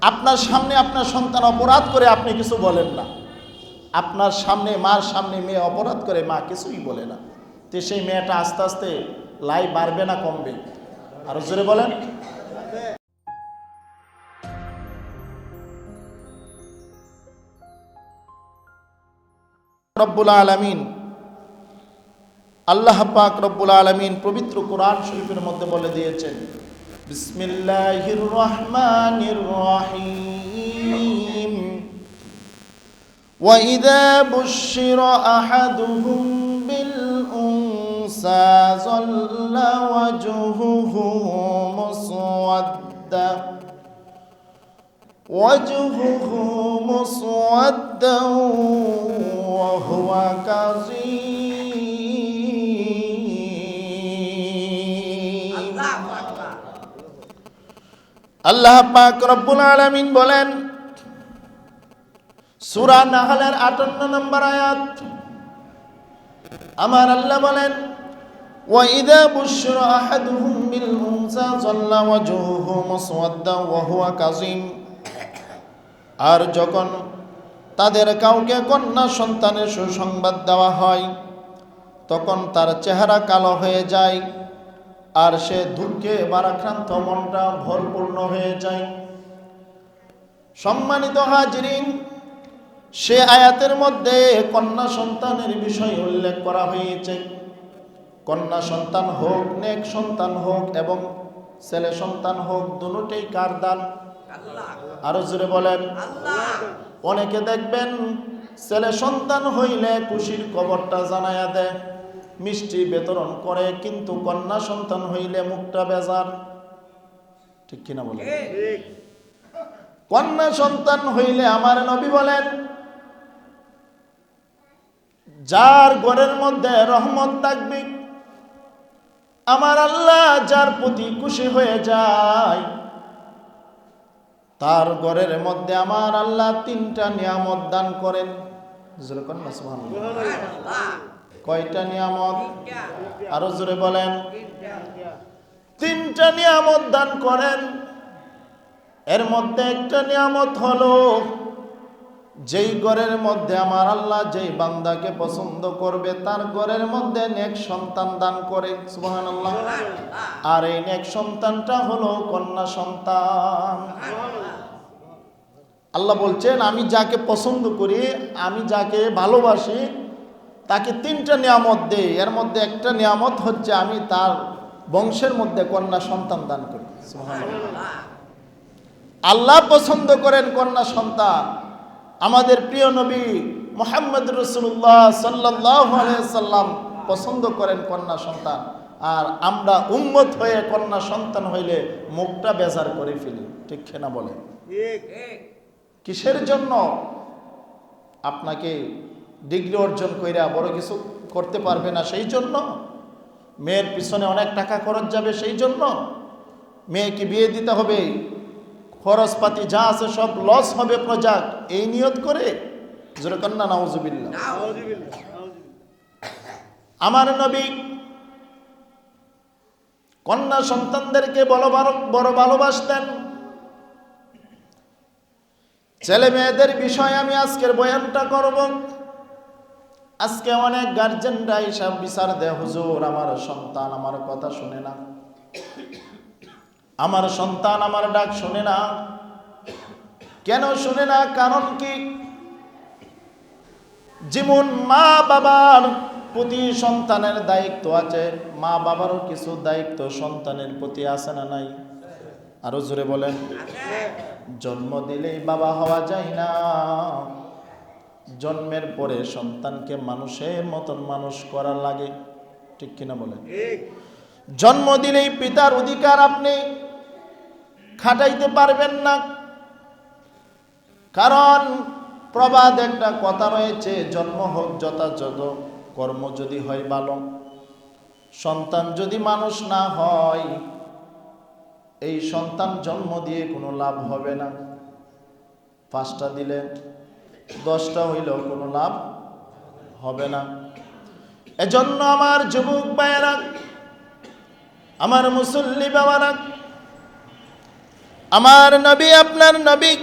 আপনার সামনে আপনার সন্তান অপরাধ করে আপনি কিছু বলেন না, আপনার সামনে মার সামনে মেয়ে অপরাধ করে মা কিছুই বলে না, তো সেই মেয়েটা আস্তে আস্তে লাই বাড়বে না কমবে? আরো জোরে বলেন। রব্বুল আলামিন, আল্লাহ পাক রব্বুল আলামিন পবিত্র কোরআন শরীফের মধ্যে বলে দিয়েছেন, বিসমিল্লাহির রহমানির রহিম, ওয়া ইযা বুশশিরা আহাদুহুম বিল উনসা যাল্লা ওয়াজহুহু মুসওয়াদ্দা ওয়া হুয়া কাযীম। আল্লাহ পাক রব্বুল আলামিন বলেন সূরা নাহলের 58 নম্বর আয়াত, আমার আল্লাহ বলেন, ওয়া ইযা বুশশিরা আহাদুহুম বিল উনসা যাল্লা ওয়াজহুহু মুসওয়াদ্দা ওয়া হুয়া কাযীম। আর যখন তাদের কাউকে কন্যা সন্তানের সুসংবাদ দেওয়া হয় তখন তার চেহারা কালো হয়ে যায় আর সে দুঃখে ভারাক্রান্ত, মনটা ভরপূর্ণ হয়ে যায়। সম্মানিত হাজিরিন, সে আয়াতের মধ্যে কন্যা সন্তানের বিষয় উল্লেখ করা হয়েছে। কন্যা সন্তান হোক, নেক সন্তান হোক এবং ছেলে সন্তান হোক, দুটোই কার দান? আরো জোরে বলেন। অনেকে দেখবেন ছেলে সন্তান হইলে খুশির খবরটা জানায়া দেয়, মিষ্টি বিতরণ করে, কিন্তু কন্যা সন্তান হইলে মুখটা বেজার। ঠিক কিনা বলেন? কন্যা সন্তান হইলে আমার নবী বলেন, যার ঘরের মধ্যে রহমত থাকবে, আমার আল্লাহ যার প্রতি খুশি হয়ে যায়, তার ঘরের মধ্যে আমার আল্লাহ 3টা নিয়ামত দান করেন। কয়টা নিয়ামত? আরো জোরে বলেন। 3টা নিয়ামত দান করেন। এর মধ্যে একটা নিয়ামত হলো, যেই ঘরের মধ্যে আমার আল্লাহ যেই বান্দাকে পছন্দ করবে তার ঘরের মধ্যে নেক সন্তান দান করে। সুবহানাল্লাহ। আর এই নেক সন্তানটা হলো কন্যা সন্তান। আল্লাহ বলছেন, আমি যাকে পছন্দ করি, আমি যাকে ভালোবাসি, তাকে 3টা নিয়ামত দেই। এর মধ্যে একটা নিয়ামত হচ্ছে আমি তার বংশের মধ্যে কন্যা সন্তান দান করি। সুবহানাল্লাহ। আল্লাহ পছন্দ করেন কন্যা সন্তান। আমাদের প্রিয় নবী মুহাম্মদ রাসূলুল্লাহ সাল্লাল্লাহু আলাইহি সাল্লাম পছন্দ করেন কন্যা সন্তান। আর আমরা উম্মত হয়ে কন্যা সন্তান হইলে মুখটা বেজার করে ফেলি। ঠিক কিনা বলেন? কিসের জন্য? আপনাকে ডিগ্রি অর্জন কইরা বড় কিছু করতে পারবে না সেই জন্য? মেয়ের পিছনে অনেক টাকা খরচ যাবে সেই জন্য? মেয়েকে বিয়ে দিতে হবে, খরচপাতি যা আছে সব লস হবে প্রজেক্ট, এই নিয়ত করে? জোরে কন্যা নাউজুবিল্লাহ। আমার নবী কন্যা সন্তানদেরকে বড় ভালোবাসতেন। ছেলে মেয়েদের বিষয়ে আমি আজকের বয়ানটা করব। আজকে অনেক গার্জেনরা হিসাব বিচার দেয়, হুজুর আমার সন্তান আমার কথা শুনে না, আমার সন্তান আমার ডাক শুনে না। কেন শুনে না? কারণ কি? যেমন মা বাবার প্রতি সন্তানের দায়িত্ব আছে, মা বাবারও কিছু দায়িত্ব সন্তানের প্রতি আছে না নাই? আরো জোরে বলেন। জন্ম দিলেই বাবা হওয়া যায় না, জন্মের পরে সন্তানকে মানুষের মতন মানুষ করা লাগে। ঠিক কিনা বলেন? জন্ম দিলেই পিতার অধিকার আপনি খাটাইতে পারবেন না। কারণ প্রবাদ একটা কথা রয়েছে, জন্ম হোক যথাযথ, কর্ম যদি হয় ভালো। সন্তান যদি মানুষ না হয়, এই সন্তান জন্ম দিয়ে কোনো লাভ হবে না। 5টা দিলে 10টা হইলেও কোনো লাভ হবে না। এজন্য আমার যুবক ভাইয়েরা, আমার মুসল্লি বাবারা, আমার নবী আপনার নবী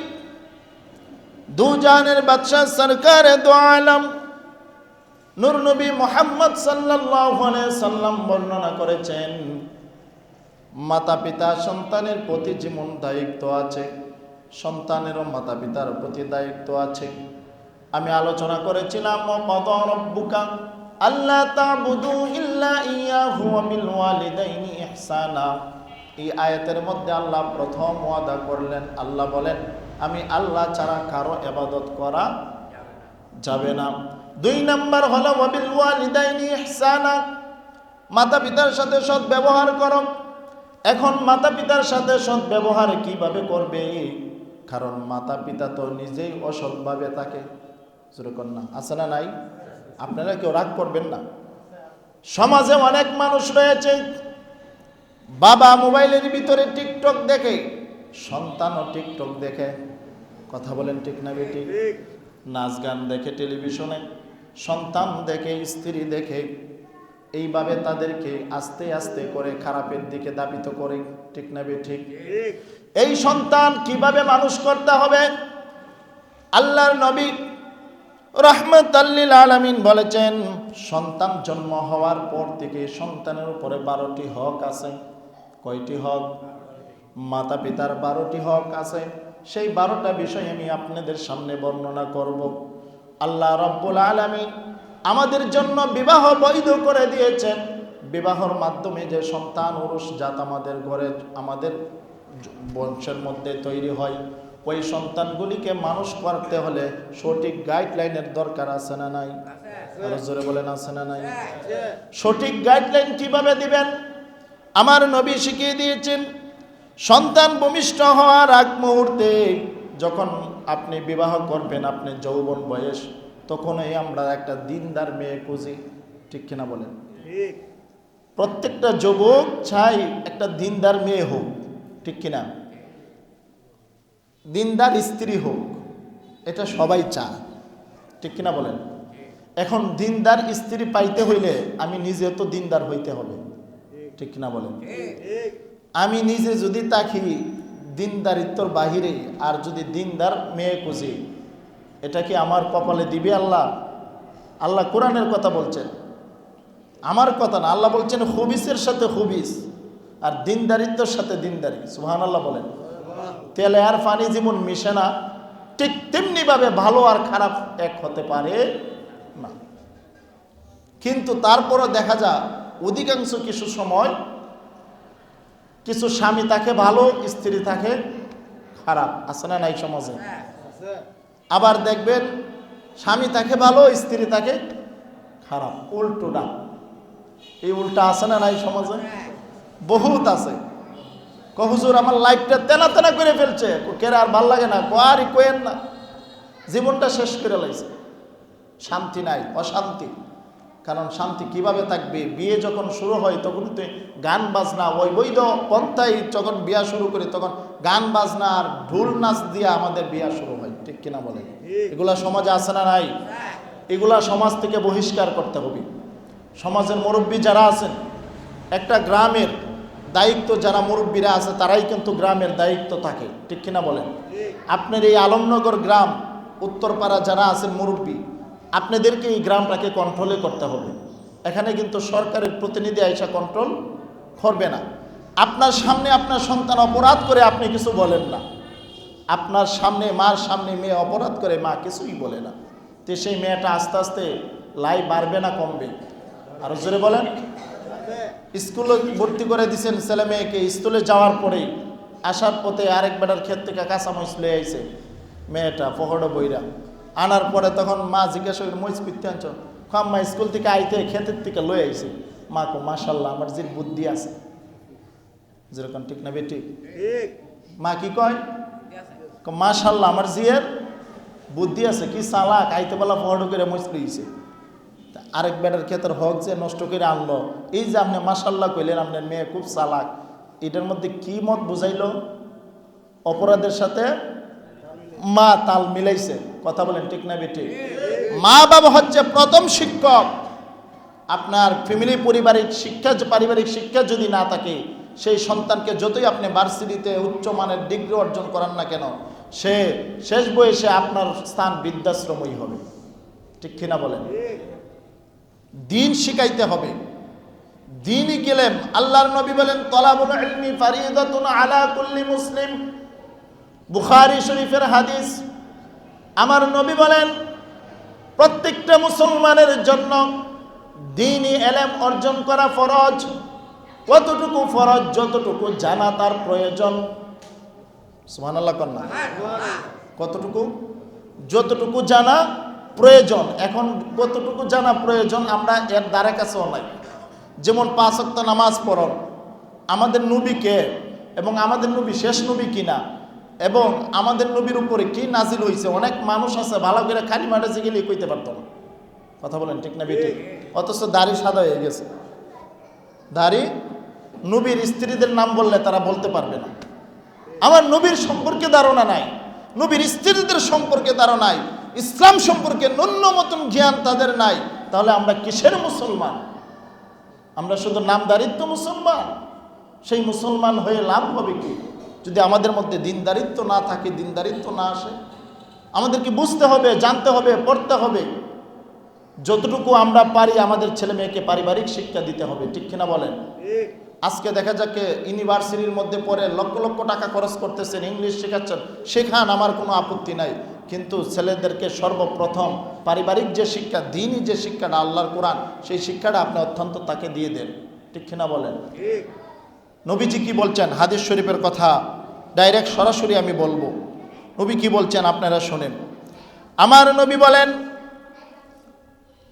দু জাহানের বাদশা সরকারে দু আলম নূর নবী মুহাম্মদ সাল্লাল্লাহু আলাইহি সাল্লাম বর্ণনা করেছেন, মাতা পিতা সন্তানের প্রতি যেমন দায়িত্ব আছে, সন্তানেরও মাতা পিতার প্রতি দায়িত্ব আছে। আমি আলোচনা করেছিলাম ওয়াকাদা রাব্বুকা আল্লা তা'বুদু ইল্লা ইয়াহু ওয়া বিল ওয়ালিদাইনি ইহসানা। এই আয়াতের মধ্যে আল্লাহ প্রথম ওয়াদা করলেন, আল্লাহ বলেন আমি আল্লাহ ছাড়া কারো ইবাদত করা যাবে না। 2 নাম্বার হলো ওয়া বিল ওয়ালিদাইনি ইহসানা, মাতা পিতার সাথে সৎ ব্যবহার করো। এখন মাতা পিতার সাথে সৎ ব্যবহার কিভাবে করবে? কারণ মাতা পিতা তো নিজেই অসৎভাবে থাকে, যেরকম না আছে না নাই? আপনারা কেউ রাগ করবেন না। সমাজে অনেক মানুষ রয়েছে, বাবা মোবাইলের ভিতরে টিকটক দেখে, সন্তানও টিকটক দেখে। কথা বলেন ঠিক না বেটি? নাচ গান দেখে টেলিভিশনে, সন্তান দেখে, স্ত্রী দেখে, এইভাবে তাদেরকে আস্তে আস্তে করে খারাপের দিকে ধাবিত করে। ঠিক না বেটি? এই সন্তান কিভাবে মানুষ করতে হবে? আল্লাহর নবী রাহমাতাল লিল আলামিন বলেছেন, সন্তান জন্ম হওয়ার পর থেকে সন্তানের উপরে 12টি হক আছে। কয়টি হক? মাতা পিতার 12টি হক আছে। সেই 12টা বিষয় আমি আপনাদের সামনে বর্ণনা করব। আল্লাহ রাব্বুল আলামিন আমাদের জন্য বিবাহ বৈধ করে দিয়েছেন। বিবাহর মাধ্যমে যে সন্তান উরুস জাত আমাদের ঘরে, আমাদের বংশের মধ্যে তৈরি হয়, ওই সন্তানগুলিকে মানুষ করতে হলে সঠিক গাইডলাইনের দরকার আছে না নাই? আরো জোরে বলেন, আছে না নাই? সঠিক গাইডলাইন কিভাবে দিবেন? আমার নবী শিখিয়ে দিয়েছেন, সন্তান ভূমিষ্ঠ হওয়ার আগ মুহূর্তে যখন আপনি বিবাহ করবেন, আপনি যৌবন বয়স, তখনই আমরা একটা দিনদার মেয়ে খুঁজি। ঠিক কিনা বলেন? প্রত্যেকটা যুবক চাই একটা দিনদার মেয়ে হোক। ঠিক কিনা? দিনদার স্ত্রী হোক, এটা সবাই চায়। ঠিক কিনা বলেন? এখন দিনদার স্ত্রী পাইতে হইলে আমি নিজে তো দিনদার হইতে হবে। ঠিক কিনা বলেন? আমি নিজে যদি তাকি দিনদারিত্বর বাহিরে আর যদি দিনদার মেয়ে খুঁজি, এটা কি আমার কপালে দিবে আল্লাহ? আল্লাহ কোরআনের কথা বলছেন, আমার কথা না। আল্লাহ বলছেন খুবিসের সাথে খুবিস আর দিনদারিত্বর সাথে দিনদারি। সুবহানাল্লাহ বলেন। তেলে আর পানি যেমন মিশে না, ঠিক তেমনি ভাবে ভালো আর খারাপ এক হতে পারে না। কিন্তু তারপরও দেখা যায় অধিকাংশ কিছু সময় কিছু স্বামী থাকে ভালো, স্ত্রী থাকে খারাপ। আছে না নাই সমাজে? আবার দেখবেন স্বামী থাকে ভালো, স্ত্রী থাকে খারাপ, উল্টোটা। এই উল্টা আছে না নাই সমাজে? বহুত আছে। হুজুর আমার লাইফটা তেনা তেনা করে ফেলছে, কেরে আর ভাল লাগে না, আর কোয়েন না, জীবনটা শেষ করে লাইছে। শান্তি নাই, অশান্তি। কারণ শান্তি কিভাবে থাকবে? বিয়ে যখন শুরু হয় তখন তো গান বাজনা, ওই বৈধ পন্থায় যখন বিয়া শুরু করি তখন গান বাজনা আর ঢোল নাচ দিয়ে আমাদের বিয়া শুরু হয়। ঠিক কিনা বলেন? এগুলা সমাজে আছে না নাই? এগুলা সমাজ থেকে বহিষ্কার করতে হবে। সমাজের মুরব্বী যারা আছেন, একটা গ্রামের দায়িত্ব যারা মুরব্বীরা আছে তারাই কিন্তু গ্রামের দায়িত্ব থাকে। ঠিক কিনা বলেন? আপনার এই আলমনগর গ্রাম, উত্তরপাড়া যারা আছেন মুরব্বী, আপনাদেরকে এই গ্রামটাকে কন্ট্রোলে করতে হবে। এখানে কিন্তু সরকারের প্রতিনিধি আইসা কন্ট্রোল করবে না। আপনার সামনে আপনার সন্তান অপরাধ করে আপনি কিছু বলেন না, আপনার সামনে মার সামনে মেয়ে অপরাধ করে মা কিছুই বলে না, তো সেই মেয়েটা আস্তে আস্তে লাই বাড়বে না কমবে? আরো জোরে বলেন। স্কুলে ভর্তি করে দিচ্ছেন ছেলে মেয়েকে, স্কুলে যাওয়ার পরেই আসার পথে আরেক বেটার ক্ষেত থেকে কাঁচামরিচ লয়ে আইছে মেয়েটা পকেটে বইরা, আনার পরে তখন মা জিজ্ঞাসা করে মরিচ পিত্তে আনছ? মা স্কুল থেকে আইতে ক্ষেতের থেকে লয়ে আইছে। মা কো মাশাল্লাহ আমার যে বুদ্ধি আছে, যেরকম। ঠিক না বেটি? মা কি কয়? মাশাল্লাহ আমার জিয়ের বুদ্ধি আছে, কি চালাক, আইতে বেলা পকেটে করে মরিচ লইছে। আরেক বেটার ক্ষেতের হক যে নষ্ট করে আনলো, এই যে আপনি মাশাল্লাহ কইলেন আপনার মেয়ে খুব চালাক, এটার মধ্যে কি মত বুঝাইলো? অপরাধের সাথে মা তাল মিলাইছে। কথা বলেন ঠিক না বেটি? মা বাবা হচ্ছে প্রথম শিক্ষক। আপনার ফ্যামিলি পারিবারিক শিক্ষা যদি না থাকে, সেই সন্তানকে যতই আপনি ভার্সিটিতে উচ্চমানের ডিগ্রি অর্জন করান না কেন, সে শেষ বয়সে আপনার স্থান বৃদ্ধাশ্রমই হবে। ঠিক কিনা বলেন? দিন শিখাইতে হবে। দিনই গেলেন। আল্লাহর নবী বলেন, তলাবুল ইলমি ফারিদাতুন আলা কুল্লি মুসলিম। বুখারী শরীফের হাদিস। আমার নবী বলেন, প্রত্যেকটা মুসলমানের জন্য দ্বীনি ইলম অর্জন করা ফরজ। কতটুকু ফরজ? যতটুকু জানা তার প্রয়োজন। সুবহানাল্লাহ কন্যা। কতটুকু? যতটুকু জানা প্রয়োজন। এখন কতটুকু জানা প্রয়োজন আমরা এর দ্বারা কাছেও নাই। যেমন 5 ওয়াক্ত নামাজ পড়ন, আমাদের নবী কে এবং আমাদের নবী শেষ নবী কিনা এবং আমাদের নবীর উপরে কি নাজিল হয়েছে, অনেক মানুষ আছে ভালো করে খালি মাঠে গেলে কইতে পারতো না। কথা বলেন ঠিক না বেঠিক? অথচ দাড়ি সাদা হয়ে গেছে। দাড়ি, নবীর স্ত্রীদের নাম বললে তারা বলতে পারবে না। আমার নবীর সম্পর্কে ধারণা নাই, নবীর স্ত্রীদের সম্পর্কে ধারণা নাই, ইসলাম সম্পর্কে ন্যূনতম জ্ঞান তাদের নাই। তাহলে আমরা কিসের মুসলমান? আমরা শুধু নামদারিত্ব মুসলমান। সেই মুসলমান হয়ে লাভ হবে কি যদি আমাদের মধ্যে দিনদারিত্ব না থাকে, দিনদারিত্ব না আসে? আমাদেরকে বুঝতে হবে, জানতে হবে, পড়তে হবে। যতটুকু আমরা পারি আমাদের ছেলে মেয়েকে পারিবারিক শিক্ষা দিতে হবে। ঠিক কিনা বলেন? আজকে দেখা যাচ্ছে ইউনিভার্সিটির মধ্যে পড়ে লক্ষ লক্ষ টাকা খরচ করতেছেন, ইংলিশ শেখাচ্ছেন, শেখান, আমার কোনো আপত্তি নাই। কিন্তু ছেলেদেরকে সর্বপ্রথম পারিবারিক যে শিক্ষা, দ্বীনি যে শিক্ষাটা, আল্লাহর কোরআন, সেই শিক্ষাটা আপনি অত্যন্ত তাকে দিয়ে দেন। ঠিক কিনা বলেন? নবীজি কি বলছেন? হাদিস শরীফের কথা ডাইরেক্ট সরাসরি আমি বলবো। নবী কি বলছেন আপনারা শোনেন। আমার নবী বলেন,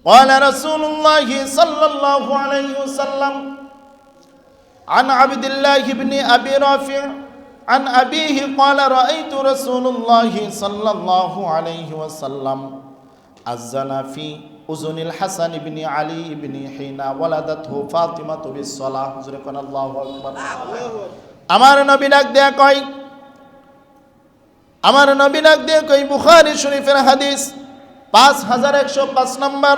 قال رسول الله صلى الله عليه وسلم عن عبد الله بن أبي رافع عن أبيه قال رأيت رسول الله صلى الله عليه وسلم أذن في أذن الحسن بن علي بن حين ولدته فاطمة بالصلاة ذكر الله أكبر আমার নবী ডাক দেয়া কয়, আমার নবী ডাক দেয়া কয়, বুখারী শরীফের হাদিস 5105 নম্বর।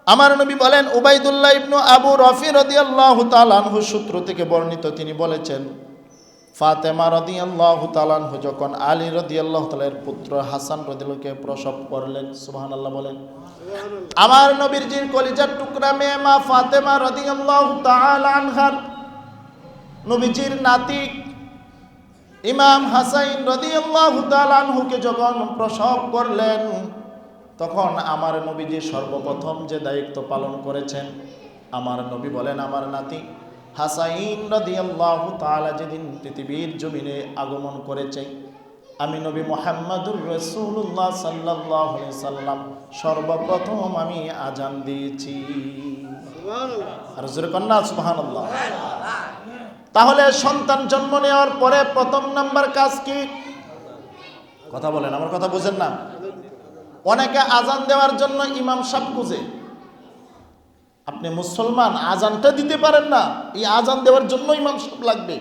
আমার নবী বলেন, উবাইদুল্লাহ ইবনু আবু রফি রাদিয়াল্লাহু তাআলা আনহু সূত্র থেকে বর্ণিত, তিনি বলেছেন, ফাতেমা রাদিয়াল্লাহু তাআলা আনহু যখন আলী রাদিয়াল্লাহু তাআলা এর পুত্র হাসান রাদিয়াল্লাহুকে প্রসব করলেন, সুবহানাল্লাহ বলেন, আমার নবীর জির কলিজার টুকরা মেয়ে মা ফাতেমা রাদিয়াল্লাহু তাআলা আনহার নবীজির নাতি ইমাম হাসান রাদিয়াল্লাহু তাআলা আনহুকে যখন প্রসব করলেন, তখন আমার নবীজি সর্বপ্রথম যে দায়িত্ব পালন করেছেন, আমার নবী বলেন, আমার নাতি হাসাইন রাদিয়াল্লাহু তাআলা যেদিন পৃথিবীর জমিনে আগমন করেছে, আমি নবী মুহাম্মদুর রাসূলুল্লাহ সাল্লাল্লাহু আলাইহি সাল্লাম সর্বপ্রথম আমি আজান দিয়েছি। সুবহানাল্লাহ। আর জোরে কন্না সুবহানাল্লাহ। তাহলে সন্তান জন্ম নেওয়ার পরে প্রথম নাম্বার কাজ কি? কথা বলেন, আমার কথা বুঝেন না? অনেকে আজান দেওয়ার জন্য ইমাম সাহেব খুঁজে। আপনি মুসলমান, আজানটা দিতে পারেন না, এই আজান দেওয়ার জন্য ইমাম সাহেব লাগবে।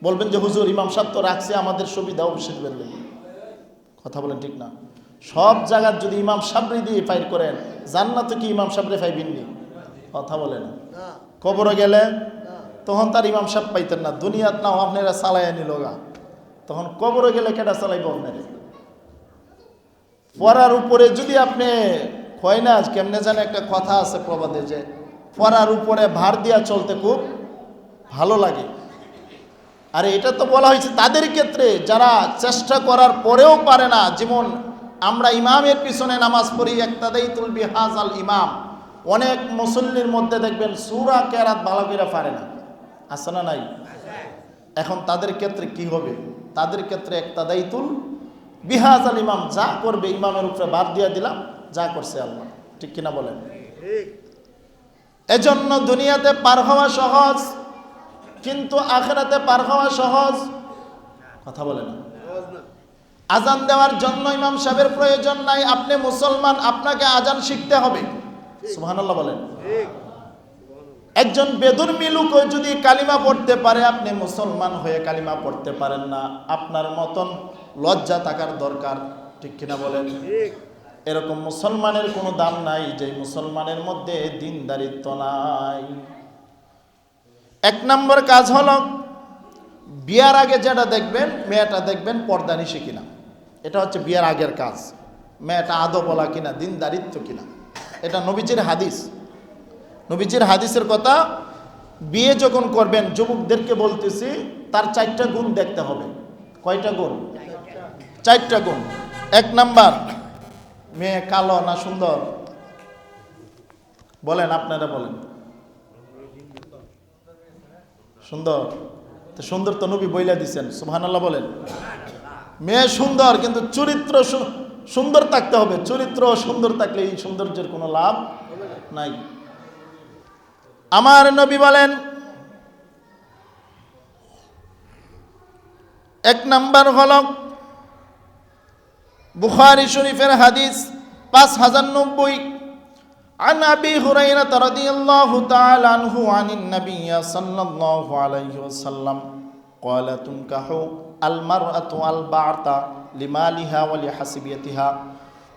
বলবেন যে হুজুর ইমাম সাহেব তো রাখছে আমাদের সুবিধা অফিসের লেগে। কথা বলেন ঠিক না? সব জায়গার যদি ইমাম সাহেবরে দিয়ে ফাইল করেন, জান্নাতে কি ইমাম সাহেবরে পাইবেননি? কথা বলেন। কবরে গেলে তখন তার ইমাম সাহেব পাইতেন না, দুনিয়াত নাও আপনারা চালাইয়া নিল গা, তখন কবরে গেলে কেটা চালাইব আপনারা? পড়ার উপরে যদি আপনি হয় না, কেমনে জানে একটা কথা আছে প্রবাদে, যে পড়ার উপরে ভার দিয়া চলতে খুব ভালো লাগে। আরে এটা তো বলা হয়েছে তাদের ক্ষেত্রে যারা চেষ্টা করার পরেও পারে না। যেমন আমরা ইমামের পিছনে নামাজ পড়ি, ইক্তাদাইতুল বিহাজাল ইমাম, অনেক মুসল্লির মধ্যে দেখবেন সূরা কেরাত ভালো করে পারে না, আছে না নাই? এখন তাদের ক্ষেত্রে কি হবে? তাদের ক্ষেত্রে ইক্তাদাইতুল বিহাজাল ইমাম, যা করবে ইমামের উপরে বার দিয়া দিলাম, যা করছে আল্লাহ। ঠিক কিনা বলেন? এজন্য দুনিয়াতে পার হওয়া সহজ, কিন্তু আখিরাতে পার হওয়া সহজ। কথা বলেন। আজান দেওয়ার জন্য ইমাম সাহেবের প্রয়োজন নাই। আপনি মুসলমান, আপনাকে আজান শিখতে হবে। সুবহানাল্লাহ বলেন। একজন বেদুর্মী লোক যদি কালিমা পড়তে পারে, আপনি মুসলমান হয়ে কালিমা পড়তে পারেন না, আপনার মতন লজ্জা থাকার দরকার। ঠিক কিনা বলেন? এরকম মুসলমানের কোনো দাম নাই যে মুসলমানের মধ্যে দিনদারিত্ব নাই। এক নম্বর কাজ হলো বিয়ার আগে যেটা দেখবেন, মেয়েটা দেখবেন পর্দানিশী কিনা। এটা হচ্ছে বিয়ার আগের কাজ। মেয়েটা আদব বলা কিনা, দিনদারিত্ব কিনা। এটা নবীজির হাদিস। নবীজির হাদিসের কথা। বিয়ে যখন করবেন, যুবকদেরকে বলতেছি, তার 4টা গুণ দেখতে হবে। কয়টা গুণ? 4টা গুণ। এক নাম্বার, মেয়ে কালো না সুন্দর? বলেন, আপনারা বলেন। সুন্দর। তো সুন্দর তো নবী বইলা দিচ্ছেন, সুবহানাল্লাহ বলেন। মেয়ে সুন্দর, কিন্তু চরিত্র সুন্দর থাকতে হবে। চরিত্র সুন্দর থাকলে এই সৌন্দর্যের কোনো লাভ নাই। আমার নবী বলেন, এক নাম্বার হল বুখারী শরীফের হাদিস 5090 عن أبي هريرة رضي الله تعالى عنه عن النبي صلى الله عليه وسلم قال تنكح المرأة البعث لمالها ولحسبيتها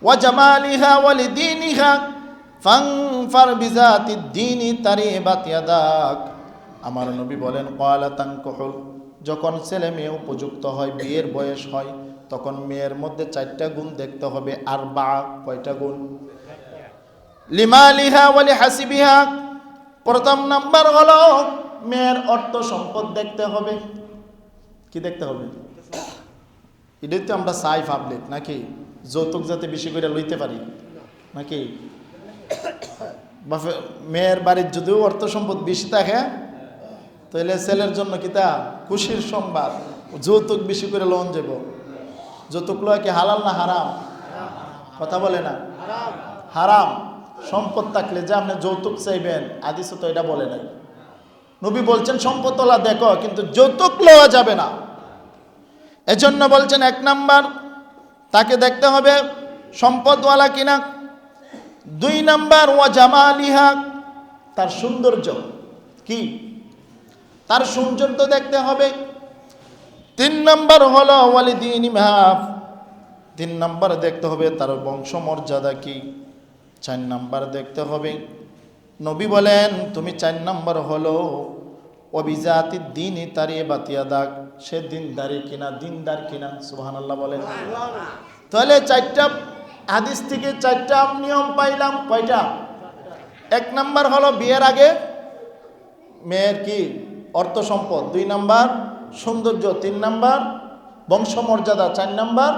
وجمالها ولدينها فانفر بذات الدين تريبت يداك। আমার নবী বলেন, قال تنكح, যখন ছেলে মেয়ে উপযুক্ত হয়, বিয়ের বয়স হয়, তখন মেয়ের মধ্যে 4টা গুণ দেখতে হবে। আরবা, কয়টা গুণ? লিমালিহা ওয়ালি হাসিবিহা, প্রথম নাম্বার হলো মেয়ের অর্থ সম্পদ দেখতে হবে। কি দেখতে হবে? এটাই তো আমরা চাই পাবলিক, নাকি? যৌতুক যাতে বেশি করে লইতে পারি, নাকি? মেয়ের বাড়ির যদিও অর্থ সম্পদ বেশি থাকে, তাহলে ছেলের জন্য কিতা খুশির সংবাদ, যৌতুক বেশি করে লোন যাব। যৌতুক লওয়া কি হালাল না হারাম? কথা বলে না, হারাম। সম্পদ থাকলে যে আপনি যৌতুক চাইবেন, হাদিসে তো এটা বলে নাই। নবী বলছেন সম্পদ তোলা দেখো, কিন্তু যৌতুক লওয়া যাবে না। এজন্য বলছেন এক নাম্বার তাকে দেখতে হবে সম্পদওয়ালা কিনা। 2 নাম্বার ওয়া জামালিহা, তার সৌন্দর্য কি, তার সৌন্দর্য দেখতে হবে। 3 নাম্বার হলো ওয়ালিদিনিহা, 3 নাম্বার দেখতে হবে তার বংশমর্যাদা কি। 4 নাম্বার দেখতে হবে, নবী বলেন তুমি 4 নাম্বার হলো অবিজাতি দিনই তারিয়ে বাতিয়া দাগ, সে দিনদারি কিনা, দিনদার কিনা। সুবহানাল্লাহ বলেন। তাহলে 4টা হাদিস থেকে 4টা নিয়ম পাইলাম। কয়টা? 1 নাম্বার হলো বিয়ের আগে মেয়ের কি অর্থ সম্পদ, 2 নাম্বার সৌন্দর্য, 3 নাম্বার বংশমর্যাদা, 4 নাম্বার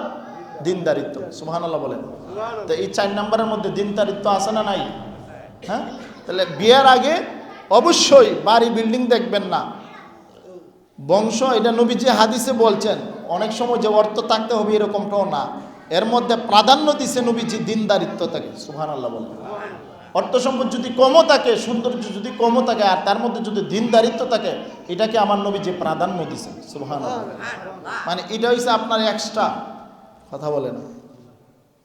দিনদারিত্ব। সুবহানাল্লাহ বলেন। তো এই 4 নাম্বারের মধ্যে দিনদারিত্ব আছে না নাই? হ্যাঁ। তাহলে বিয়ের আগে অবশ্যই বাড়ি বিল্ডিং দেখবেন না, বংশ। এটা নবীজি হাদিসে বলছেন। অনেক সময় যে অর্থ থাকতে হবে এরকমটাও না, এর মধ্যে প্রাধান্য দিছে নবীজি দিনদারিত্ব থাকে। সুবহানাল্লাহ বলেন। অর্থ সম্পদ যদি কমও থাকে, সৌন্দর্য যদি কমও থাকে, আর তার মধ্যে যদি দিনদারিত্ব থাকে, এটাকে আমার নবীজি প্রাধান্য দিছে। সুবহানাল্লাহ। মানে এটা হইছে আপনার এক্সট্রা। কথা বলে না।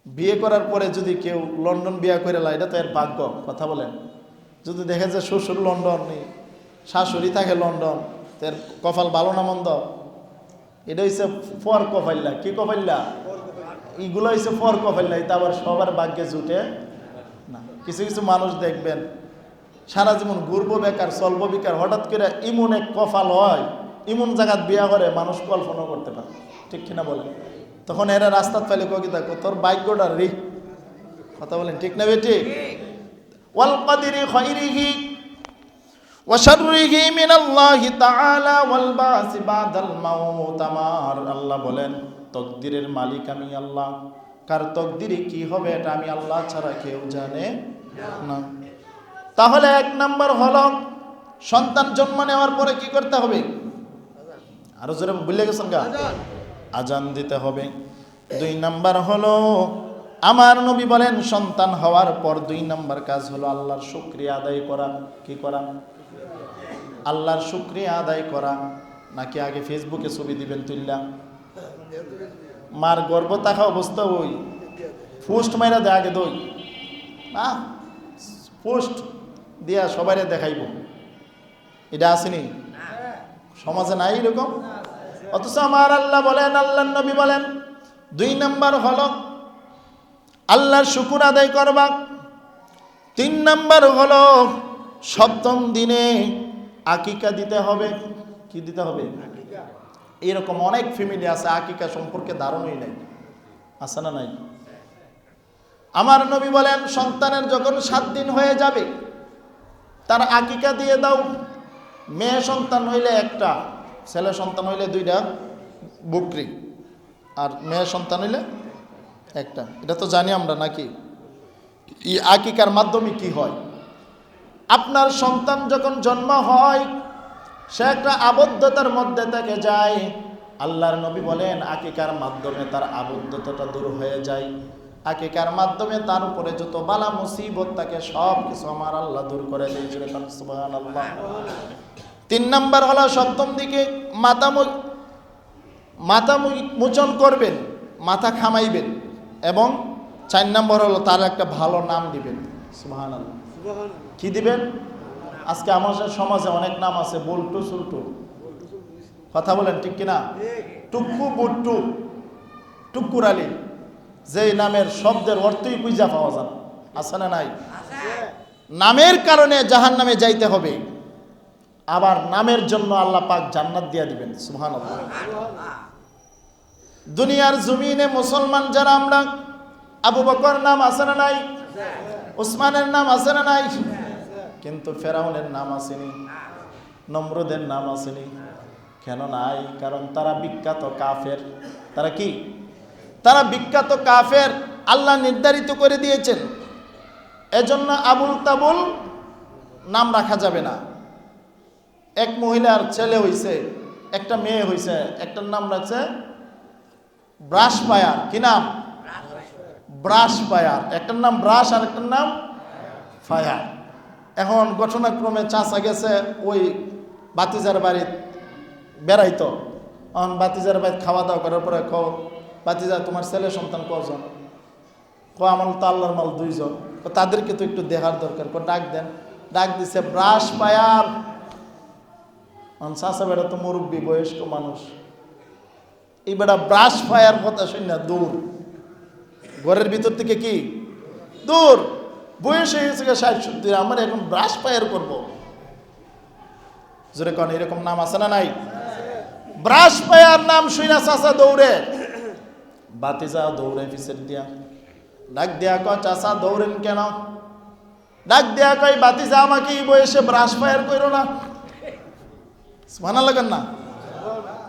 বিয়ে করার পরে যদি কেউ লন্ডন বিয়ে করে লা, এটা তো এর ভাগ্য। কথা বলেন। যদি দেখে যে শ্বশুর লন্ডন, শাশুড়ি থাকে লন্ডন, এর কপাল ভালো না মন্দ, এটা হচ্ছে ফর কপাল্লা। কি কপাল্লা? এইগুলো হচ্ছে ফর কপাল্লা। এটা আবার সবার ভাগ্যে জুটে না। কিছু কিছু মানুষ দেখবেন সারা জীবন ঘুরবো বেকার, চলবো বেকার, হঠাৎ করে ইমন এক কপাল হয়, ইমন জায়গাত বিয়া করে মানুষ কল্পনা করতে পারে। ঠিক কিনা বলেন? তখন এরা রাস্তাত পাইলে কি থাকো, তোর ভাগ্যটা রে। কথা বলেন, ঠিক না বেটি? ওয়াল কাদিরি খাইরিহি ওয়া শাররিহি মিনাল্লাহি তাআলা ওয়াল বাসি বাদাল মাউত। আমার আল্লাহ বলেন তকদিরের মালিক আমি আল্লাহ। কার তকদিরে কি হবে এটা আমি আল্লাহ ছাড়া কেউ জানে না। তাহলে 1 নাম্বার হলো সন্তান জন্ম নেওয়ার পরে কি করতে হবে? আরো জোরে ভুলে গেছেন গা? আজান দিতে হবে। 2 নাম্বার হলো আমার নবী বলেন সন্তান হওয়ার পর 2 নাম্বার কাজ হলো আল্লাহর শুকরিয়া আদায় করা। কি করা? আল্লাহর শুকরিয়া আদায় করা। নাকি আগে ফেসবুকে ছবি দিবেন তুললা, মার গর্ভ থাকা অবস্থা ওই পোস্ট মাইরা দেয় আগে দই না, পোস্ট দিয়া সবাইরে দেখাইব। এটা আসেনি সমাজে? নাই এরকম। অথচ আমার আল্লাহ বলেন, আল্লাহর নবী বলেন 2 নাম্বার হলো আল্লাহর শুকর আদায় করবা। 3 নাম্বার হলো সপ্তম দিনে আকিকা দিতে হবে। কি দিতে হবে? এরকম অনেক ফ্যামিলি আছে আকিকা সম্পর্কে ধারণাই নাই, আছে না নাই? আমার নবী বলেন সন্তানের যখন 7 দিন হয়ে যাবে তার আকিকা দিয়ে দাও। মেয়ে সন্তান হইলে একটা, ছেলে সন্তান হইলে 2টা বকরি, আর মেয়ে সন্তান হইলে একটা। এটা তো জানি আমরা নাকি? এই আকিকার মাধ্যমে কি হয়? আপনার সন্তান যখন জন্ম হয় সে একটা আবদ্ধতার মধ্যে থেকে যায়। আল্লাহর নবী বলেন আকিকার মাধ্যমে তার আবদ্ধতাটা দূর হয়ে যায়। আকিকার মাধ্যমে তার উপরে যত বালা মুসিবত থাকে সব কিছু আমার আল্লাহ দূর করে দিয়েছিলেন। সুবহানাল্লাহ। 3 নাম্বার হলো সপ্তম দিকে মাথা মোচন করবেন, মাথা খামাইবেন, এবং 4 নম্বর হলো তার একটা ভালো নাম দিবেন। সুবহানাল্লাহ। কি দিবেন? আজকে আমাদের সমাজে অনেক নাম আছে, বল্টু সুলটু, কথা বলেন ঠিক কিনা? টুকু বুট্টু, টুকুর আলী, যেই নামের শব্দের অর্থই বুঝা পাওয়া যায়, আছে না নাই? নামের কারণে জাহান্নামে যাইতে হবে, আবার নামের জন্য আল্লাহ পাক জান্নাত দিয়া দিবেন। সুবহানাল্লাহ। দুনিয়ার জমিনে মুসলমান যারা আমরা, আবু বকর নাম আছে না নাই? উসমানের নাম আছে না নাই? কিন্তু ফেরাউনের নাম আসেনি, নমরুদের নাম আসেনি। কেন নাই? কারণ তারা বিখ্যাত কাফের। তারা কি? তারা বিখ্যাত কাফের, আল্লাহ নির্ধারিত করে দিয়েছেন। এজন্য আবুল তাবুল নাম রাখা যাবে না। এক মহিলার ছেলে হইছে, একটা মেয়ে হইছে, একটার নাম রাখছে ব্রাশ পায়ার। কি নাম? ব্রাশ পায়ার। একটার নাম ব্রাশ আর একটার নাম ফায়ার। এখন ঘটনাক্রমে চাচা গেছে ওই বাতিজার বাড়ি বেড়াইতো। এখন বাতিজার বাড়ি খাওয়া দাওয়া করার পরে কও, বাতিজা তোমার ছেলে সন্তান কজন? আমার তো আল্লাহর মাল 2 জন। তাদেরকে তো একটু দেখার দরকার, ডাক দেন। ডাক দিছে ব্রাশ পায়ার। চাচা বেড়া তো মুরব্বী বয়স্ক মানুষ, এই বেটা ব্রাশ ফায়ার কথা শুনে দূর, ঘরের ভিতর থেকে কি দূর, বয়স হয়ে গেছে 60-70, আমার এখন ব্রাশ ফায়ার করবো। জোরে কন, এরকম নাম আছে না নাই? ব্রাশ ফায়ার নাম শুনে চাচা দৌড়ে, বাতিজা দৌড়ে পিছের দিয়া, ডাক দিয়া কয় চাচা দৌড়েন কেন? ডাক দিয়া কয় বাতিজা আমাকে এই বয়সে ব্রাশ ফায়ার করো না। মানা লাগেন না?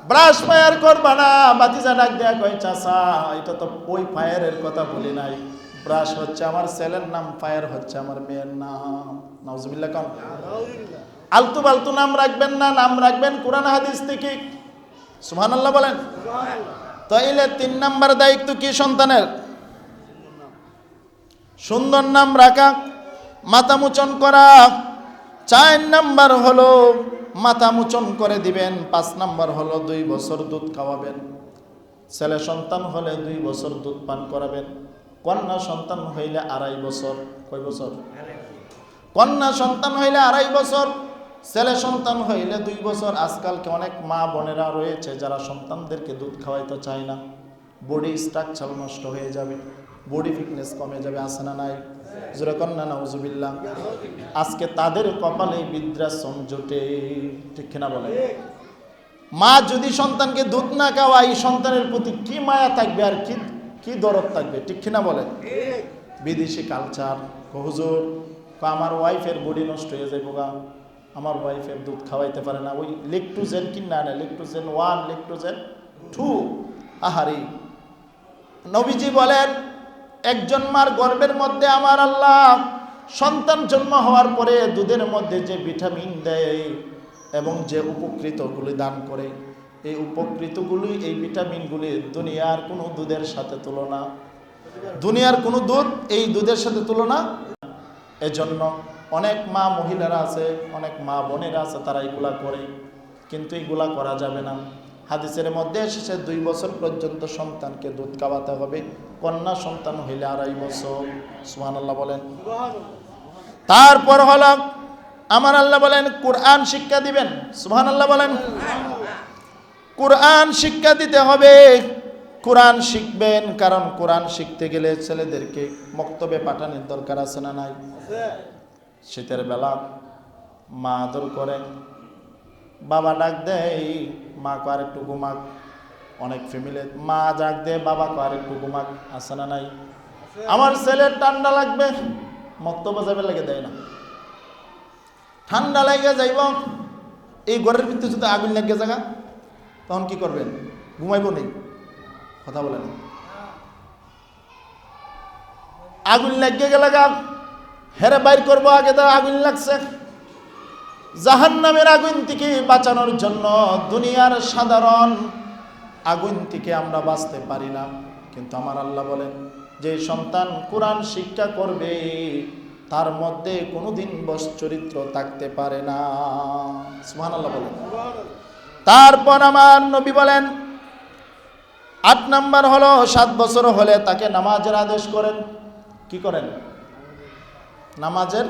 ব্রাশ ফায়ার করবা না। বাতিজা ডাক দেয়া কয় চাচা এটা তো ওই ফায়ারের কথা বলি নাই, ব্রাশ হচ্ছে আমার ছেলের নাম, ফায়ার হচ্ছে আমার মেয়ের নাম। নাউজুবিল্লাহ কোন। আলতু বালতু নাম রাখবেন না, নাম রাখবেন কোরআন হাদিস থেকে। সুবহানাল্লাহ বলেন। তাইলে 3 নাম্বার দায়িত্ব কি সন্তানের? সুন্দর নাম রাখা, মাথা মোচন করা। 4 নাম্বার হলো মাথা মোচন করে দিবেন। 5 নাম্বার হলো 2 বছর দুধ খাওয়াবেন। ছেলে সন্তান হলে 2 বছর দুধ পান করাবেন। কন্যা সন্তান হইলে 2.5 বছর। কয় বছর? কন্যা সন্তান হইলে 2.5 বছর, ছেলে সন্তান হইলে 2 বছর। আজকালকে অনেক মা বোনেরা রয়েছে যারা সন্তানদেরকে দুধ খাওয়াইতে চায় না, বডি স্ট্রাকচার নষ্ট হয়ে যাবে, বডি ফিটনেস কমে যাবে, আছে না নাই? জোরে কন্যা নাউজুবিল্লাহ। আজকে তাদের কপালে বৃদ্ধাশ্রম জোটে, ঠিক কিনা বলে? মা যদি সন্তানকে দুধ না খাওয়ায়, সন্তানের প্রতি কি মায়া থাকবে আর কি দরদ থাকবে, ঠিক কিনা বলে? বিদেশি কালচার। হুজুর আমার ওয়াইফের বডি নষ্ট হয়ে যায় বোগা, আমার ওয়াইফের দুধ খাওয়াইতে পারে না, ওই লেকটোজেন কিনা না, লেকটোজেন 1 লেকটোজেন 2। আহারি, নবীজি বলেন একজন মার গর্ভের মধ্যে আমার আল্লাহ সন্তান জন্ম হওয়ার পরে দুধের মধ্যে যে ভিটামিন দেয় এবং যে উপকৃতগুলি দান করে, এই উপকৃতগুলি, এই ভিটামিনগুলি দুনিয়ার কোনো দুধের সাথে তুলনা, দুনিয়ার কোনো দুধ এই দুধের সাথে তুলনা। এজন্য অনেক মা মহিলারা আছে, অনেক মা বোনেরা আছে, তারা এগুলা করে, কিন্তু এগুলা করা যাবে না। হাদিসের মধ্যে এসেছে 2 বছর পর্যন্ত সন্তানকে দুধ খাওয়াতে হবে, কন্যা সন্তান হইলে 2.5 বছর। সুবহানাল্লাহ বলেন। তারপর হলো আমার আল্লাহ বলেন কোরআন শিক্ষা দিবেন। সুবহানাল্লাহ বলেন। কোরআন শিক্ষা দিতে হবে, কোরআন শিখবেন, কারণ কোরআন শিখতে গেলে ছেলেদেরকে মক্তবে পাঠানোর দরকার আছে না নাই? শীতের বেলা মা আদর করে, বাবা ডাক দেয়, মা কো আরেকটু ঘুমাক। অনেক ফ্যামিলি মা ডাক দেয়, বাবা কো আরেকটু ঘুমাক। আছে না নাই? আমার ছেলের ঠান্ডা লাগবে, মক্তব্য যাবে লেগে দেয় না। ঠান্ডা লেগে যাইব, এই ঘরের ভিতরে যদি আগুন লেগে জায়গা, তখন কি করবেন? ঘুমাইব নেই? কথা বলেন। আগুন লেগে গেলে গা হেরে বাইর করবো, আগে তো আগুন লাগছে। জাহান্নামের আগুন থেকে বাঁচানোর জন্য দুনিয়ার সাধারণ আগুন থেকে আমরা বাঁচতে পারি না, কিন্তু আমার আল্লাহ বলেন যে সন্তান কোরআন শিক্ষা করবে তার মধ্যে কোনোদিন বশ চরিত্র থাকতে পারে না। সুবহানাল্লাহ বলেন। তারপর আমার নবী বলেন 8 নাম্বার হলো 7 বছর হলে তাকে নামাজের আদেশ করেন। কি করেন? নামাজের।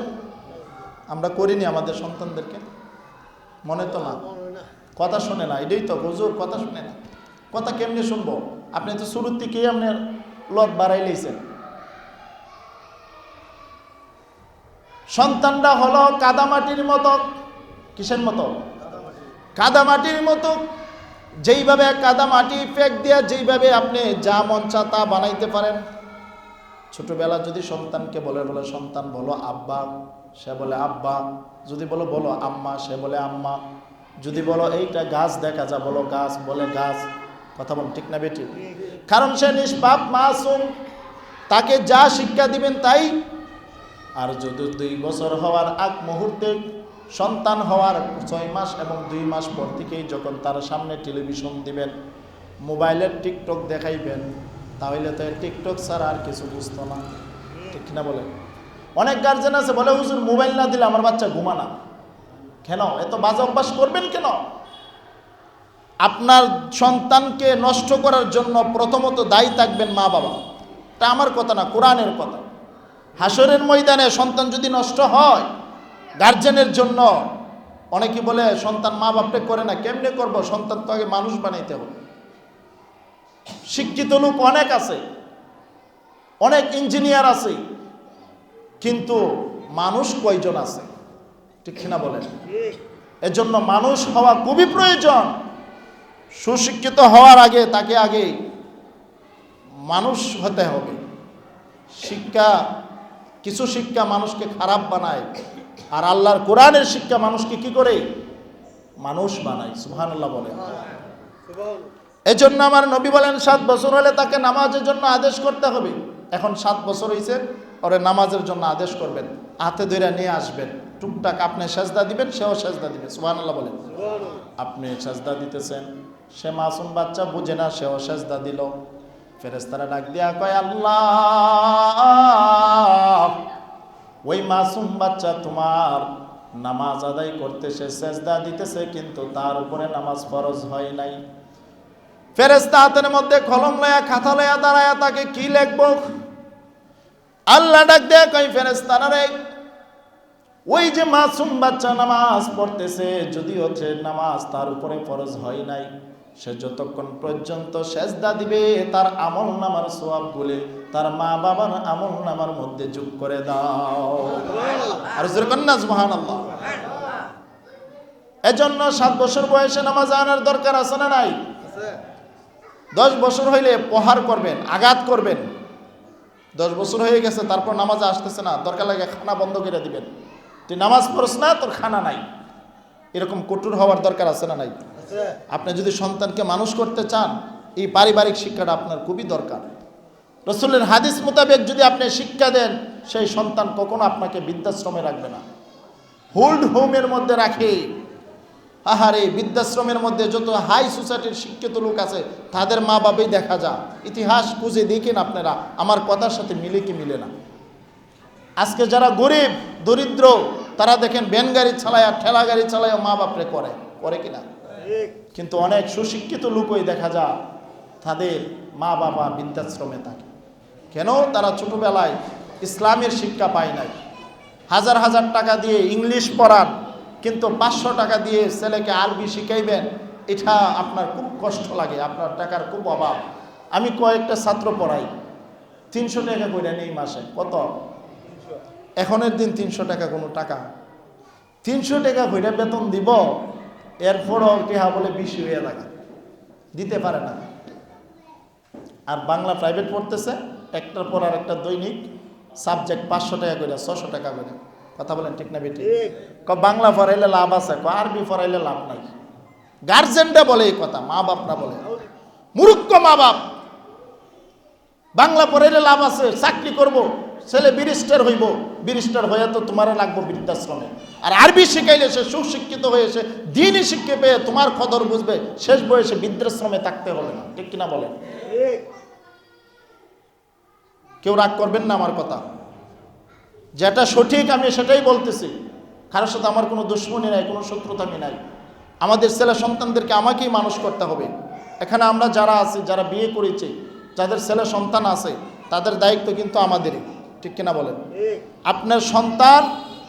আমরা করিনি আমাদের সন্তানদেরকে, মনে তো না, কথা শোনে না। এটাই তো হুজুর, কথা শুনে না। কথা কেমনে শুনবো? আপনি তো শুরুর থেকেই আপনার লত বাড়াই লইছেন। সন্তানরা হলো কাদামাটির মতো। কিসের মতো? কাদামাটির মতো। যেইভাবে কাদামাটি ফেক দিয়া যেইভাবে আপনি যা মন চা তা বানাইতে পারেন। ছোটবেলা যদি সন্তানকে বলে সন্তান বলো আব্বা, সে বলে আব্বা। যদি বলো আম্মা, সে বলে আম্মা। যদি বলো এইটা গাছ দেখা যা, বলো গাছ, বলে গাছ। কথা বল, ঠিক না বেটি? কারণ সে নিষ্পাপ মাসুম, তাকে যা শিক্ষা দিবেন তাই। আর যদি 2 বছর হওয়ার আগ মুহূর্তে, সন্তান হওয়ার 6 মাস এবং 2 মাস পর থেকেই যখন তার সামনে টেলিভিশন দিবেন, মোবাইলের টিকটক দেখাইবেন, তাহলে তো টিকটক ছাড়া আর কিছু বুঝতো না, ঠিক না বলে? অনেক গার্জেন আছে বলে হুজুর মোবাইল না দিলে আমার বাচ্চা ঘুমানা। কেন এত বাজে অভ্যাস করবেন কেন? আপনার সন্তানকে নষ্ট করার জন্য প্রথমত দায়ী থাকবেন মা বাবা। এটা আমার কথা না, কোরআনের কথা। হাসরের ময়দানে সন্তান যদি নষ্ট হয় গার্জেনের জন্য, অনেকে বলে সন্তান মা বাপকে করে না। কেমনে করব? সন্তান তো আগে মানুষ বানাইতে হবে। শিক্ষিত লোক অনেক আছে, অনেক ইঞ্জিনিয়ার আছে, কিন্তু মানুষ কয়জন আছে? ঠিক না বলেন? এজন্য মানুষ হওয়া খুবই প্রয়োজন। সুশিক্ষিত হওয়ার আগে তাকে আগে মানুষ হতে হবে। শিক্ষা, কিছু শিক্ষা মানুষকে খারাপ বানায়, আর আল্লাহর কোরআনের শিক্ষা মানুষকে কি করে? মানুষ বানায়। সুবহানাল্লাহ বলেন। এজন্য আমার নবী বলেন 7 বছর হলে তাকে নামাজের জন্য আদেশ করতে হবে। এখন 7 বছর হয়েছে, ওরে নামাজের জন্য আদেশ করবেন, হাতে ধরে নিয়ে আসবেন। টুকটাক আপনি সেজদা দিবেন, সেও সেজদা দিবে। সুবহানাল্লাহ বলেন। আপনি সেজদা দিতেছেন, সে মাসুম বাচ্চা বুঝে না, সেও সেজদা দিল। ফেরেশতারা ডাক দিয়া কয় আল্লাহ, ওই মাসুম বাচ্চা তোমার নামাজ আদায় করতেছে, সেজদা দিতেছে, কিন্তু তার উপরে নামাজ ফরজ হয় নাই। ফেরেশতা হাতের মধ্যে কলম লয়া খাতা লয়া দাঁড়ায়া তাকে কি লিখবো? আল্লাহ ডাক দেয়া কই ফেরেশতারা রে, ওই যে মাসুম বাচ্চা নামাজ পড়তেছে, যদিও সে নামাজ তার উপরে ফরজ হয় নাই, সে যতক্ষণ পর্যন্ত সেজদা দিবে তার আমল নামার সওয়াব গুলো তার মা বাবার আমল নামার মধ্যে যোগ করে দাও। আর জোরে কর না সুবহানাল্লাহ। এজন্য 7 বছর বয়সে নামাজ আনার দরকার আছে না নাই? 10 বছর হইলে প্রহার করবেন, আঘাত করবেন। 10 বছর হয়ে গেছে তারপর নামাজে আসতেছে না, দরকার লাগে খানা বন্ধ করে দিবেন। তুই নামাজ পড়ছ না, তোর খানা নাই। এরকম কঠোর হওয়ার দরকার আছে না নাই? আপনি যদি সন্তানকে মানুষ করতে চান, এই পারিবারিক শিক্ষাটা আপনার খুবই দরকার। রাসূলের হাদিস মোতাবেক যদি আপনি শিক্ষা দেন, সেই সন্তান কখনো আপনাকে বৃদ্ধাশ্রমে রাখবে না, হোল্ড হোমের মধ্যে রাখে। আহারে, বৃদ্ধাশ্রমের মধ্যে যত হাই সোসাইটির শিক্ষিত লোক আছে তাদের মা বাবাই দেখা যায়। ইতিহাস খুঁজে দেখেন আপনারা, আমার কথার সাথে মিলে কি মিলে না। আজকে যারা গরিব দরিদ্র তারা দেখেন ভ্যান গাড়ি চালায়, ঠেলা গাড়ি চালায় মা বাপরে করে কিনা? কিন্তু অনেক সুশিক্ষিত লোকই দেখা যায় তাদের মা বাবা বৃদ্ধাশ্রমে থাকে। কেন? তারা ছোটবেলায় ইসলামের শিক্ষা পায় নাই। হাজার হাজার টাকা দিয়ে ইংলিশ পড়ান, কিন্তু 500 টাকা দিয়ে ছেলেকে আরবি শিখাইবেন, এটা আপনার খুব কষ্ট লাগে, আপনার টাকার খুব অভাব। আমি কয়েকটা ছাত্র পড়াই, 300 টাকা করে নেই মাসে। কত? এখনের দিন 300 টাকা কোনো টাকা? 300 টাকা করে বেতন দিব, এরপরও টিহা বলে বেশি হয়ে থাকে, দিতে পারে না। আর বাংলা প্রাইভেট পড়তেছে, একটার পর আর একটা দৈনিক সাবজেক্ট 500 টাকা করে, 600 টাকা করে। কথা বলেন ঠিক না বেটি? বাংলা পড়াইলে লাভ আছে, আরবি পড়াইলে লাভ নাই। গার্জেনরা বলে এই কথা, মা বাপরা বলে। মূর্খ মা বাপ। বাংলা পড়াইলে লাভ আছে, চাকরি করব, ছেলে ব্যারিস্টার হইব, ব্যারিস্টার হয়ে তো তোমার লাগবো বৃদ্ধাশ্রমে। আর আরবি শিখাইলে সে সুশিক্ষিত হয়েছে, দিনই শিক্ষা পেয়ে তোমার কদর বুঝবে, শেষ বয়সে বৃদ্ধাশ্রমে থাকতে হবে না। ঠিক কিনা বলেন? কেউ রাগ করবেন না আমার কথা, যেটা সঠিক আমি সেটাই বলতেছি। কারোর সাথে আমার কোনো দুশ্মনী নাই, কোনো শত্রুতা নাই। আমাদের ছেলে সন্তানদেরকে আমাকেই মানুষ করতে হবে। এখানে আমরা যারা আছি, যারা বিয়ে করেছি, যাদের ছেলে সন্তান আছে, তাদের দায়িত্ব কিন্তু আমাদেরই। ঠিক কিনা বলেন? আপনার সন্তান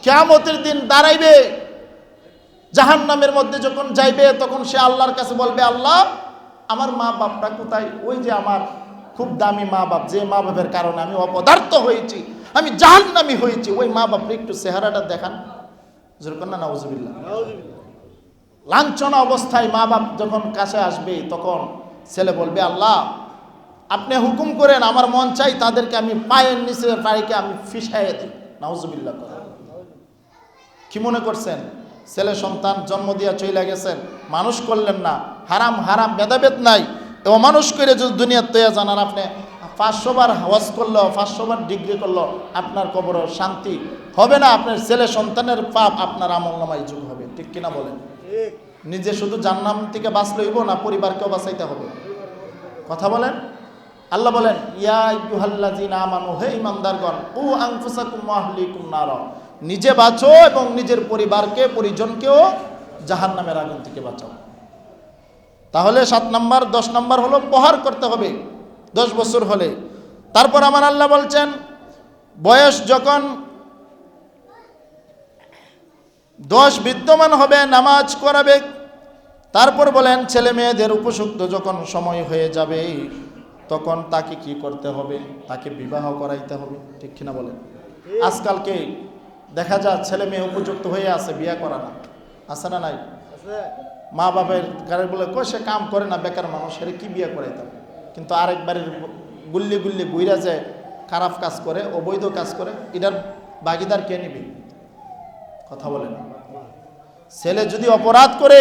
কিয়ামতের দিন দাঁড়াইবে, জাহান্নামের মধ্যে যখন যাইবে, তখন সে আল্লাহর কাছে বলবে, আল্লাহ আমার মা বাপটা কোথায়? ওই যে আমার খুব দামি মা বাপ, যে মা বাপের কারণে আমি অপদার্থ হয়েছি, আমি জাহান্নামী হয়েছি, ওই মা বাপকে একটু চেহারাটা দেখান। যেরকম না, নাউজুবিল্লাহ। লাঞ্ছনা অবস্থায় মা বাপ যখন কাছে আসবে, তখন ছেলে বলবে, আল্লাহ আপনি হুকুম করেন, আমার মন চাই তাদেরকে আমি পায়ের নিচে পাড়িকে আমি ফিসাইয়ে দিই। নাউজুবিল্লাহ। কি মনে করছেন? ছেলে সন্তান জন্ম দিয়া চলে গেছেন, মানুষ করলেন না, হারাম হারাম ভেদাভেদ নাই, অমানুষ করে যদি দুনিয়ার তৈয়া জানান, আপনি 500 বার হজ করলো, 500 বার ডিগ্রি করলো, আপনার কবর শান্তি হবে না। আপনার ছেলে সন্তানের পাপ আপনার আমলনামায় যোগ হবে। ঠিক কিনা বলেন? নিজে শুধু জান্নাম থেকে বাঁচলইব না, পরিবারকেও বাঁচাইতে হবে। কথা বলেন। আল্লাহ বলেন, ইয়া আইয়ুহাল্লাযীনা আমানু, হে ঈমানদারগণ, উ আনফুসাকুম ওয়া আহলিকুম নারা, নিজে বাঁচো এবং নিজের পরিবারকে, পরিজনকেও জাহান্নামের আগুন থেকে বাঁচাও। তাহলে 7 নম্বর, 10 নম্বর হলো প্রহার করতে হবে 10 বছর হলে। তারপর আমার আল্লাহ বলছেন, বয়স যখন 10 বিদ্যমান হবে নামাজ করাবে। তারপর বলেন, ছেলে মেয়েদের উপযুক্ত যখন সময় হয়ে যাবে, তখন তাকে কি করতে হবে? তাকে বিবাহ করাইতে হবে। ঠিক কিনা বলেন? আজকালকে দেখা যায় ছেলে মেয়ে উপযুক্ত হয়ে আছে, বিয়ে করা না, আছে না নাই? মা বাপের গাড়ি বলে, কই সে কাম করে না, বেকার মানুষ, এর কি বিয়ে করাইতে হবে? কিন্তু আরেকবারের গুল্লি গুল্লি গুইরা যায়, খারাপ কাজ করে, অবৈধ কাজ করে, এটার ভাগিদার কে নিবে? কথা বলেন। ছেলে যদি অপরাধ করে,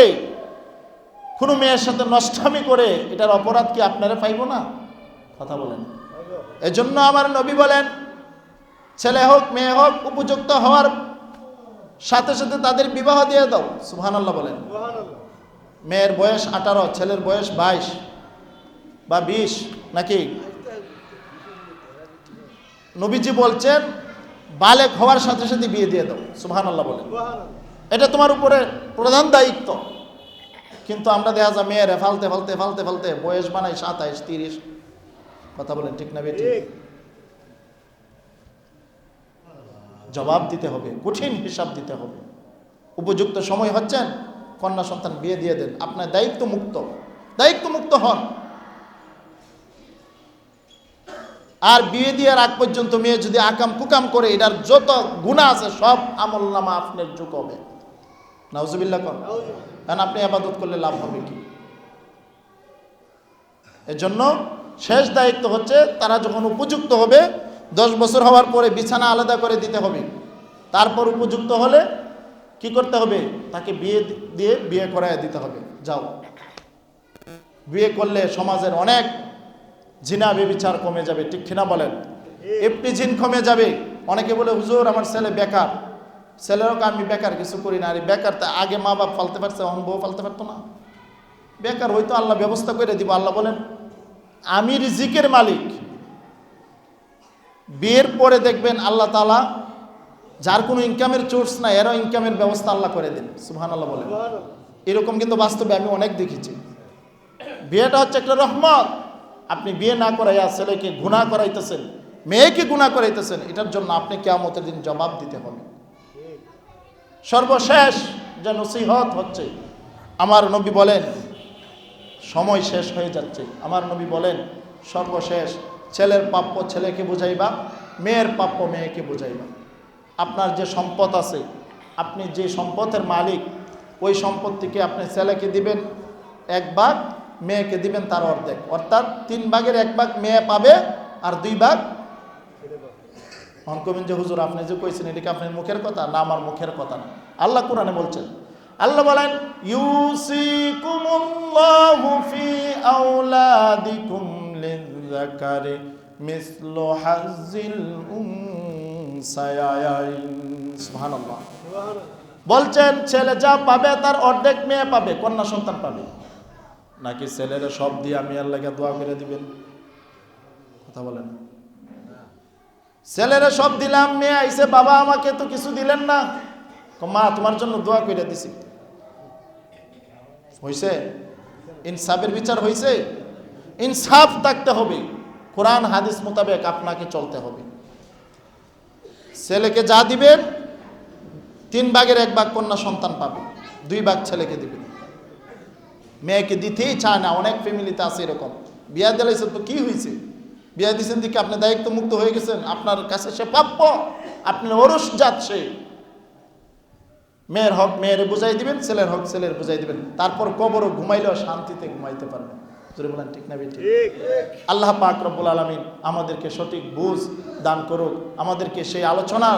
কোনো মেয়ের সাথে নষ্টামি করে, এটার অপরাধ কি আপনারা পাইব না? কথা বলেন। এজন্য আমার নবী বলেন, ছেলে হোক মেয়ে হোক, উপযুক্ত হওয়ার সাথে সাথে তাদের বিবাহ দিয়ে দাও। সুবহানাল্লাহ বলেন। মেয়ের বয়স 18, ছেলের বয়স 22 বা 20 নাকি? নবীজি বলছেন, বালেক হওয়ার সাথে সাথে বিয়ে দিয়ে দাও। সুবহানাল্লাহ বলেন। এটা তোমার উপরে প্রধান দায়িত্ব। কিন্তু আমরা দেখা যায় মেয়েরা ফালতে ফালতে ফালতে ফালতে বয়স বানাই 27, 30। কথা বলেন ঠিক না বেটি? জবাব দিতে হবে, কঠিন হিসাব দিতে হবে। উপযুক্ত সময় হচ্ছেন, কন্যা সন্তান বিয়ে দিয়ে দেন। আপনার দায়িত্ব মুক্ত হন। আর বিয়ে দেওয়ার আগ পর্যন্ত মেয়ে যদি আকাম কুকাম করে, এটার যত গুনাহ আছে সব আমলনামা আপনার যোগ হবে। নাউজুবিল্লাহ কর। কারণ আপনি ইবাদত করলে লাভ হবে কি? এজন্য শেষ দায়িত্ব হচ্ছে, তারা যখন উপযুক্ত হবে, 10 বছর হওয়ার পরে বিছানা আলাদা করে দিতে হবে। তারপর উপযুক্ত হলে কি করতে হবে? তাকে বিয়ে করায় দিতে হবে। যাও, বিয়ে করলে সমাজের অনেক জিনা বেবিচার কমে যাবে। ঠিক কিনা বলেন? এফটিজিন কমে যাবে। অনেকে বলে, হুজুর আমার ছেলে বেকার। ছেলেরও আমি বেকার, কিছু করি না। আরে বেকার তা আগে মা বাপ ফালতে পারছে, অন বউ ফালতে পারতো না? বেকার হয়তো আল্লাহ ব্যবস্থা করে দিব। আল্লাহ বলেন, আমি রিজিকের মালিক। বিয়ের পরে দেখবেন আল্লাহ তাআলা যার কোনো ইনকামের সোর্স নাই, এরও ইনকামের ব্যবস্থা আল্লাহ করে দেন। সুবহানাল্লাহ বলেন। এরকম কিন্তু বাস্তবে আমি অনেক দেখেছি। বিয়েটা হচ্ছে একটা রহমত। আপনি বিয়ে না করাইয়া ছেলেকে গুনাহ করাইতেছেন, মেয়েকে গুনাহ করাইতেছেন, এটার জন্য আপনি কিয়ামতের দিন জবাব দিতে হবে। সর্বশেষ যে নসিহত হচ্ছে, আমার নবী বলেন, সময় শেষ হয়ে যাচ্ছে। আমার নবী বলেন, সর্বশেষ ছেলের প্রাপ্য ছেলেকে বুঝাইবা, মেয়ের প্রাপ্য মেয়েকে বুঝাইবা। আপনার যে সম্পদ আছে, আপনি যে সম্পদের মালিক, ওই সম্পত্তিকে আপনি ছেলেকে দিবেন 1 ভাগ, মেয়েকে দিবেন তার অর্ধেক, অর্থাৎ 3 ভাগের 1 ভাগ মেয়ে পাবে আর 2 ভাগ অঙ্কমিন। যে হুজুর আপনি যে কইছেন এটা কি আপনার মুখের কথা? না, আমার মুখের কথা না, আল্লাহ কোরআনে বলছেন। আল্লাহ বলেন ইউসিকুমুল্লাহু ফি আওলাদিকুম লিযাকারি মিসলু হাজ্জিল উনসায়াইন। সুবহানাল্লাহ। বলছেন ছেলে যা পাবে তার অর্ধেক মেয়ে পাবে, কন্যা সন্তান পাবে। নাকি ছেলেরা সব দিয়ে আমি আল্লাহকে দোয়া করে দিবেন? কথা বলেন। ছেলেরা সব দিলাম, মেয়ে আইছে, বাবা আমাকে তো কিছু দিলেন না, মা তোমার জন্য দোয়া করে দিছি। হইছে? ইনসাফের বিচার হইছে? ইনসাফ থাকতে হবে, কোরআন হাদিস মোতাবেক আপনাকে চলতে হবে। ছেলেকে যা দিবেন 3 ভাগের 1 ভাগ কন্যা সন্তান পাবে, 2 ভাগ ছেলেকে দিবেন। মেয়েকে দিতেই চায় না, অনেক ফ্যামিলিতে আছে এরকম। বিয়া দিলাইছেন তো কি হয়েছে, বিয়া দিয়েছেন দিকে আপনি দায়িত্ব মুক্ত হয়ে গেছেন, আপনার কাছে সে প্রাপ্য, আপনি ওরস যাচ্ছে। মেয়ের হক মেয়েরে বুঝাই দিবেন, ছেলের হক ছেলের বুঝাই দিবেন, তারপর কবরও ঘুমাইলেও শান্তিতে ঘুমাইতে পারবেন। জোরে বলেন ঠিক না বেঠিক? আল্লাহ পাক রব্বুল আলামিন আমাদেরকে সঠিক বুঝ দান করুক, আমাদেরকে সেই আলোচনা